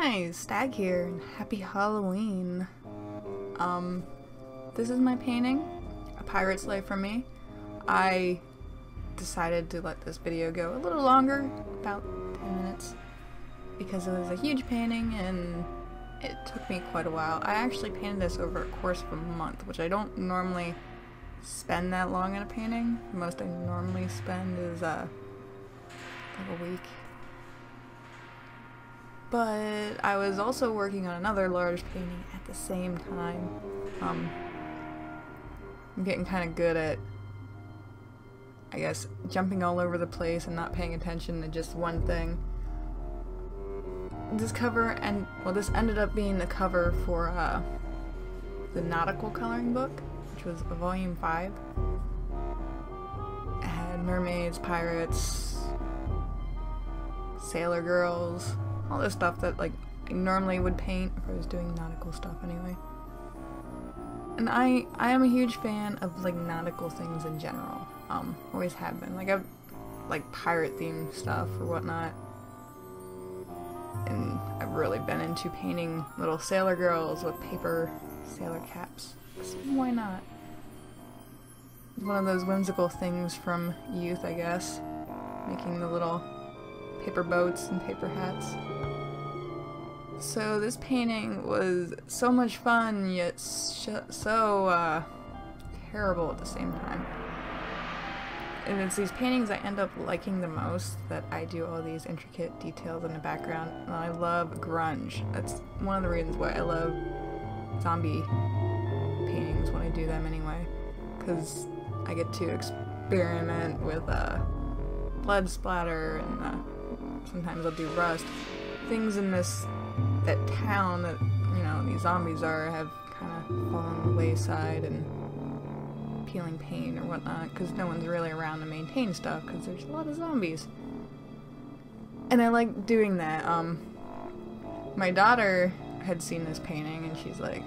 Hi, Stag here, and happy Halloween. This is my painting, A Pirate's Life from me. I decided to let this video go a little longer, about 10 minutes, because it was a huge painting and it took me quite a while. I actually painted this over a course of a month, which I don't normally spend that long in a painting. The most I normally spend is like a week. But I was also working on another large painting at the same time. I'm getting kind of good at, I guess, jumping all over the place and not paying attention to just one thing. This cover, and well, this ended up being the cover for the nautical coloring book, which was a volume 5. It had mermaids, pirates, sailor girls, all this stuff that like I normally would paint if I was doing nautical stuff anyway. And I am a huge fan of like nautical things in general. Always have been. Like I've like pirate themed stuff or whatnot. And I've really been into painting little sailor girls with paper sailor caps. So why not? One of those whimsical things from youth, I guess. Making the little paper boats and paper hats. So this painting was so much fun, yet so terrible at the same time. And it's these paintings I end up liking the most, that I do all these intricate details in the background. And I love grunge. That's one of the reasons why I love zombie paintings when I do them anyway. Because I get to experiment with blood splatter, and sometimes I'll do rust. Things in that town that, you know, these zombies have kind of fallen on the wayside and peeling paint or whatnot, because no one's really around to maintain stuff because there's a lot of zombies. And I like doing that. My daughter had seen this painting and she's like,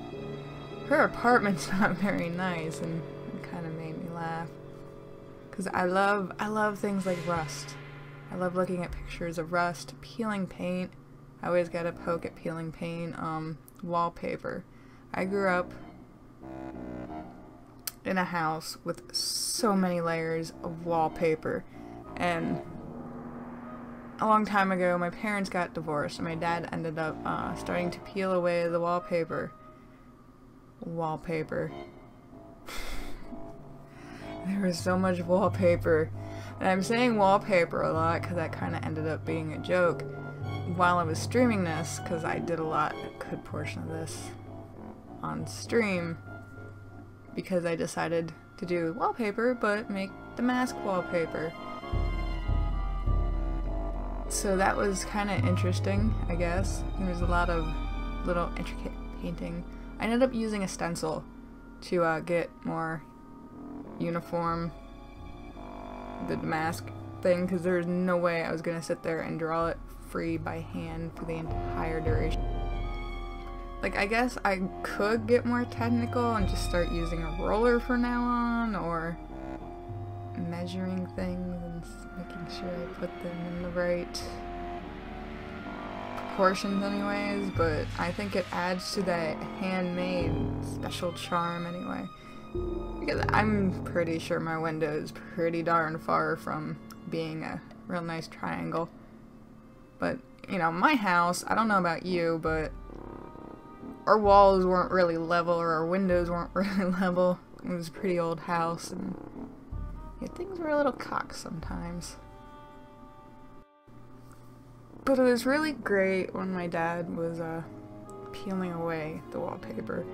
her apartment's not very nice, and it kind of made me laugh. Because I love things like rust. I love looking at pictures of rust, peeling paint. I always gotta poke at peeling paint. Wallpaper. I grew up in a house with so many layers of wallpaper, and a long time ago my parents got divorced and my dad ended up starting to peel away the wallpaper. There was so much wallpaper. And I'm saying wallpaper a lot because that kind of ended up being a joke while I was streaming this, because I did a good portion of this on stream, because I decided to do wallpaper but make the mask wallpaper. So that was kind of interesting, I guess. There was a lot of little intricate painting. I ended up using a stencil to get more uniform the mask thing, because there's no way I was gonna sit there and draw it free by hand for the entire duration. Like, I guess I could get more technical and just start using a roller from now on, or measuring things and making sure I put them in the right proportions anyways, but I think it adds to that handmade special charm anyway. Because I'm pretty sure my window is pretty darn far from being a real nice triangle. But, you know, my house, I don't know about you, but our walls weren't really level, or our windows weren't really level. It was a pretty old house, and yeah, things were a little cocked sometimes. But it was really great when my dad was peeling away the wallpaper.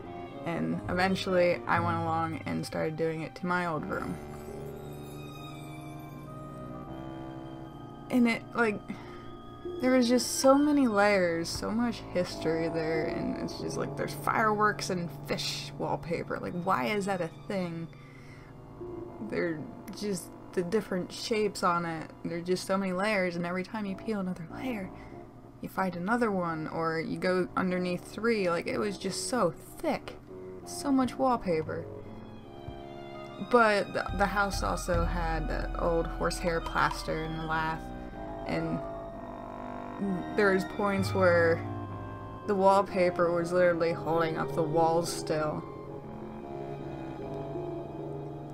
And eventually I went along and started doing it to my old room. And it, like, there was just so many layers, so much history there, and it's just like there's fireworks and fish wallpaper. Like, why is that a thing? They're just the different shapes on it. There's just so many layers, and every time you peel another layer, you find another one, or you go underneath 3. Like, it was just so thick. So much wallpaper. But the house also had old horsehair plaster in the lath, and there's points where the wallpaper was literally holding up the walls still.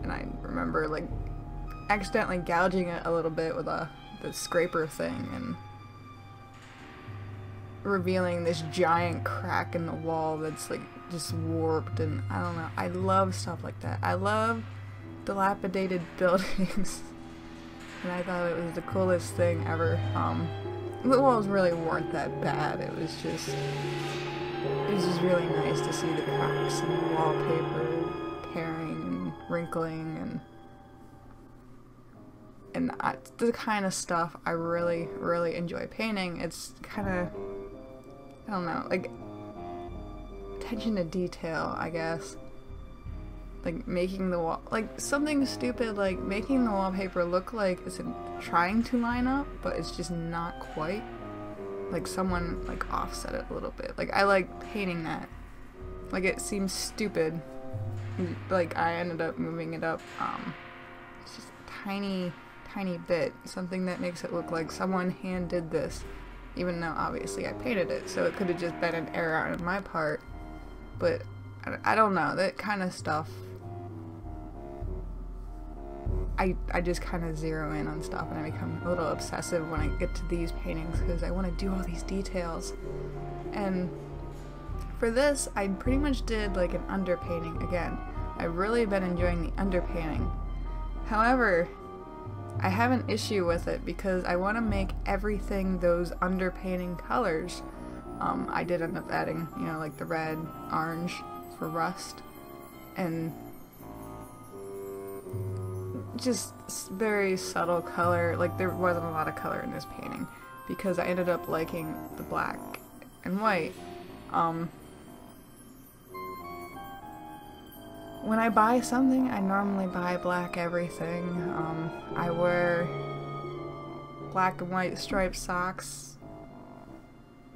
And I remember like accidentally gouging it a little bit with the scraper thing and revealing this giant crack in the wall that's like just warped, and I don't know. I love stuff like that. I love dilapidated buildings. And I thought it was the coolest thing ever. The walls really weren't that bad. It was just really nice to see the cracks in the wallpaper tearing and wrinkling, and the kind of stuff I really enjoy painting. It's kind of, I don't know, like attention to detail, I guess. Like making the wall, like something stupid like making the wallpaper look like it's trying to line up, but it's just not quite. Like someone like offset it a little bit. Like I like painting that. Like it seems stupid. Like I ended up moving it up. It's just a tiny bit. Something that makes it look like someone hand did this. Even though obviously I painted it, so it could have just been an error on my part. But I don't know, that kind of stuff. I just kind of zero in on stuff, and I become a little obsessive when I get to these paintings because I want to do all these details. And for this, I pretty much did like an underpainting again. I've really been enjoying the underpainting. However, I have an issue with it because I want to make everything those underpainting colors. I did end up adding, you know, like the red, orange for rust, and just very subtle color. Like there wasn't a lot of color in this painting because I ended up liking the black and white. When I buy something, I normally buy black everything. I wear black and white striped socks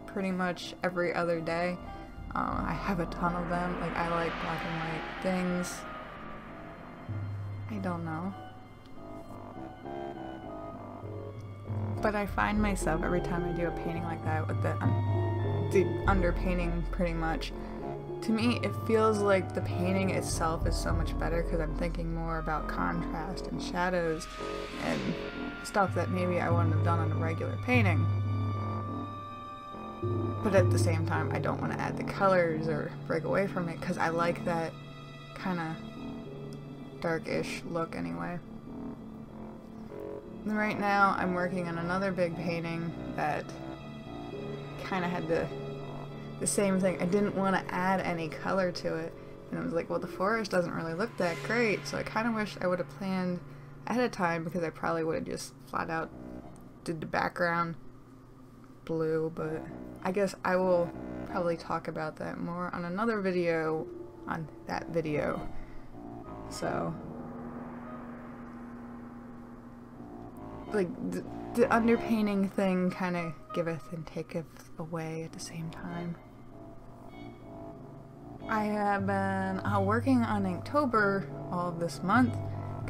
pretty much every other day. I have a ton of them. Like I like black and white things. I don't know. But I find myself every time I do a painting like that with the underpainting pretty much, to me it feels like the painting itself is so much better because I'm thinking more about contrast and shadows and stuff that maybe I wouldn't have done on a regular painting. But at the same time, I don't want to add the colors or break away from it because I like that kind of darkish look anyway. And right now, I'm working on another big painting that kind of had the same thing. I didn't want to add any color to it, and I was like, well, the forest doesn't really look that great, so I kind of wish I would have planned ahead of time because I probably would have just flat out did the background blue, but I guess I will probably talk about that more on another video on that video. So like the underpainting thing kind of giveth and taketh away at the same time. I have been working on Inktober all of this month,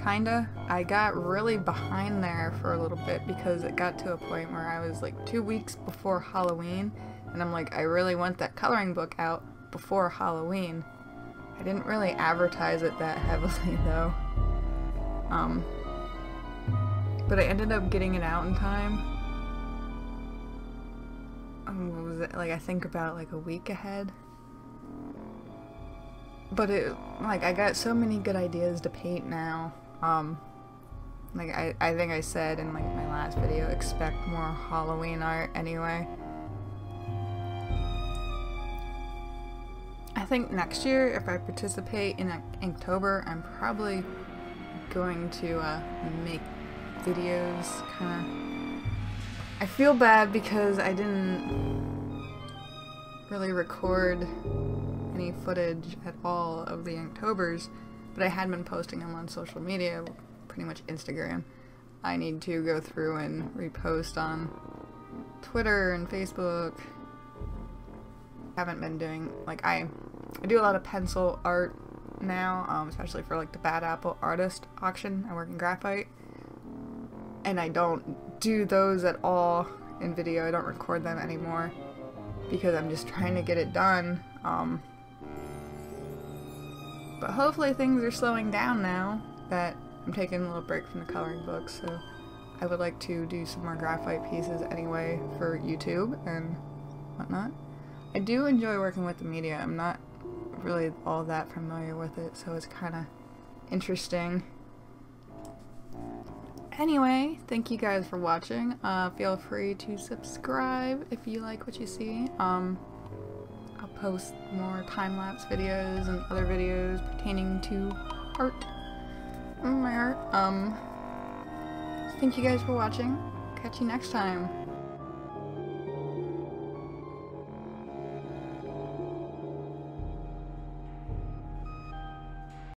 kinda. I got really behind there for a little bit because it got to a point where I was like 2 weeks before Halloween, and I'm like, I really want that coloring book out before Halloween. I didn't really advertise it that heavily though. But I ended up getting it out in time. What was it? Like I think about like a week ahead. But it, like, I got so many good ideas to paint now. Like I think I said in like my last video, expect more Halloween art anyway. I think next year, if I participate in Inktober, I'm probably going to make videos, kinda. I feel bad because I didn't really record any footage at all of the Inktober's, but I had been posting them on social media, pretty much Instagram. I need to go through and repost on Twitter and Facebook. Haven't been doing, like, I do a lot of pencil art now, especially for like the Bad Apple Artist auction. I work in graphite, and I don't do those at all in video. I don't record them anymore because I'm just trying to get it done. But hopefully things are slowing down now that I'm taking a little break from the coloring book, so I would like to do some more graphite pieces anyway for YouTube and whatnot. I do enjoy working with the media. I'm not really all that familiar with it, so it's kind of interesting. Anyway, thank you guys for watching. Feel free to subscribe if you like what you see. I'll post more time-lapse videos and other videos pertaining to art. My art. Thank you guys for watching. Catch you next time.